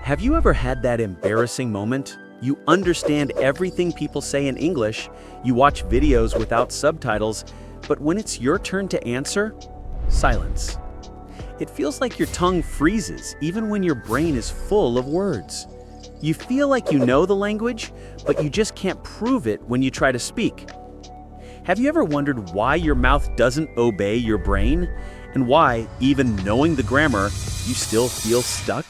Have you ever had that embarrassing moment? You understand everything people say in English, you watch videos without subtitles, but when it's your turn to answer, silence. It feels like your tongue freezes even when your brain is full of words. You feel like you know the language, but you just can't prove it when you try to speak. Have you ever wondered why your mouth doesn't obey your brain? And why, even knowing the grammar, you still feel stuck?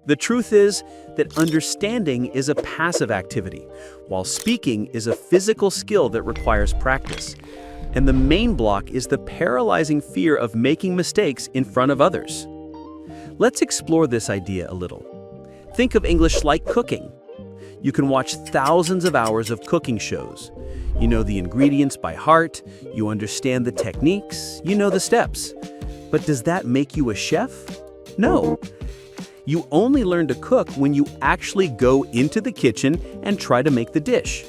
The truth is that understanding is a passive activity, while speaking is a physical skill that requires practice. And the main block is the paralyzing fear of making mistakes in front of others. Let's explore this idea a little. Think of English like cooking. You can watch thousands of hours of cooking shows. You know the ingredients by heart, you understand the techniques, you know the steps. But does that make you a chef? No. You only learn to cook when you actually go into the kitchen and try to make the dish.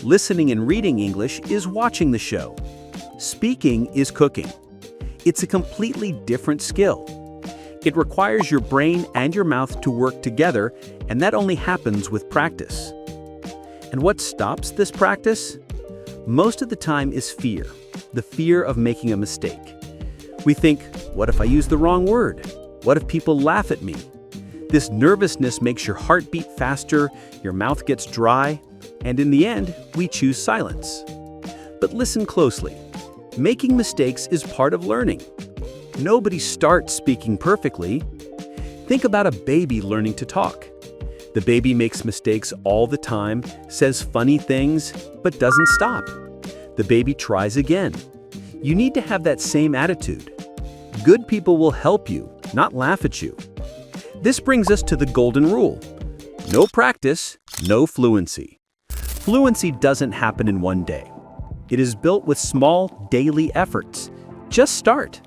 Listening and reading English is watching the show. Speaking is cooking. It's a completely different skill. It requires your brain and your mouth to work together, and that only happens with practice. And what stops this practice? Most of the time is fear, the fear of making a mistake. We think, what if I use the wrong word? What if people laugh at me? This nervousness makes your heart beat faster, your mouth gets dry, and in the end, we choose silence. But listen closely. Making mistakes is part of learning. Nobody starts speaking perfectly. Think about a baby learning to talk. The baby makes mistakes all the time, says funny things, but doesn't stop. The baby tries again. You need to have that same attitude. Good people will help you, not laugh at you. This brings us to the golden rule. No practice, no fluency. Fluency doesn't happen in one day. It is built with small, daily efforts. Just start.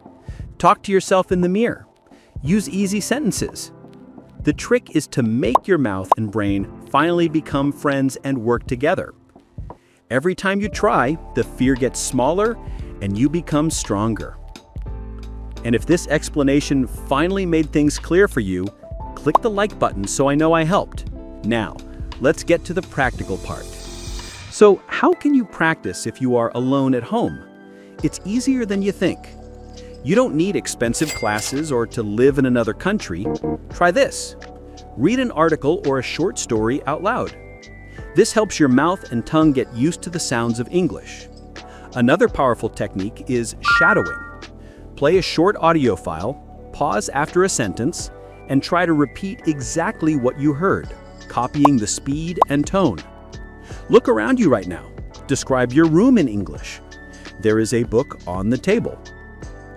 Talk to yourself in the mirror. Use easy sentences. The trick is to make your mouth and brain finally become friends and work together. Every time you try, the fear gets smaller and you become stronger. And if this explanation finally made things clear for you, click the like button so I know I helped. Now, let's get to the practical part. So, how can you practice if you are alone at home? It's easier than you think. You don't need expensive classes or to live in another country. Try this. Read an article or a short story out loud. This helps your mouth and tongue get used to the sounds of English. Another powerful technique is shadowing. Play a short audio file, pause after a sentence, and try to repeat exactly what you heard, copying the speed and tone. Look around you right now. Describe your room in English. There is a book on the table.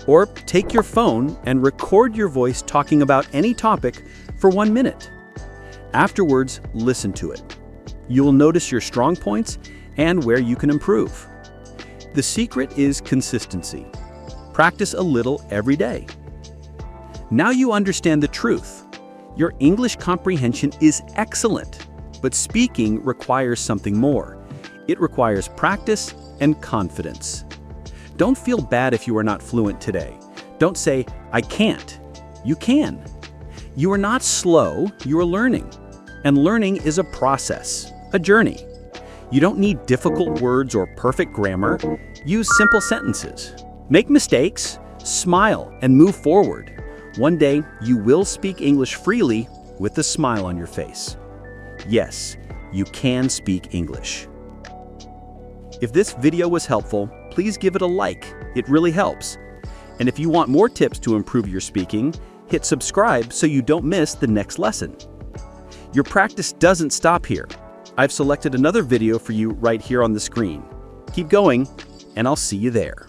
Or take your phone and record your voice talking about any topic for 1 minute. Afterwards, listen to it. You will notice your strong points and where you can improve. The secret is consistency. Practice a little every day. Now you understand the truth. Your English comprehension is excellent, but speaking requires something more. It requires practice and confidence. Don't feel bad if you are not fluent today. Don't say, I can't. You can. You are not slow, you are learning. And learning is a process, a journey. You don't need difficult words or perfect grammar. Use simple sentences. Make mistakes, smile, and move forward. One day, you will speak English freely with a smile on your face. Yes, you can speak English. If this video was helpful, please give it a like. It really helps. And if you want more tips to improve your speaking, hit subscribe so you don't miss the next lesson. Your practice doesn't stop here. I've selected another video for you right here on the screen. Keep going, and I'll see you there.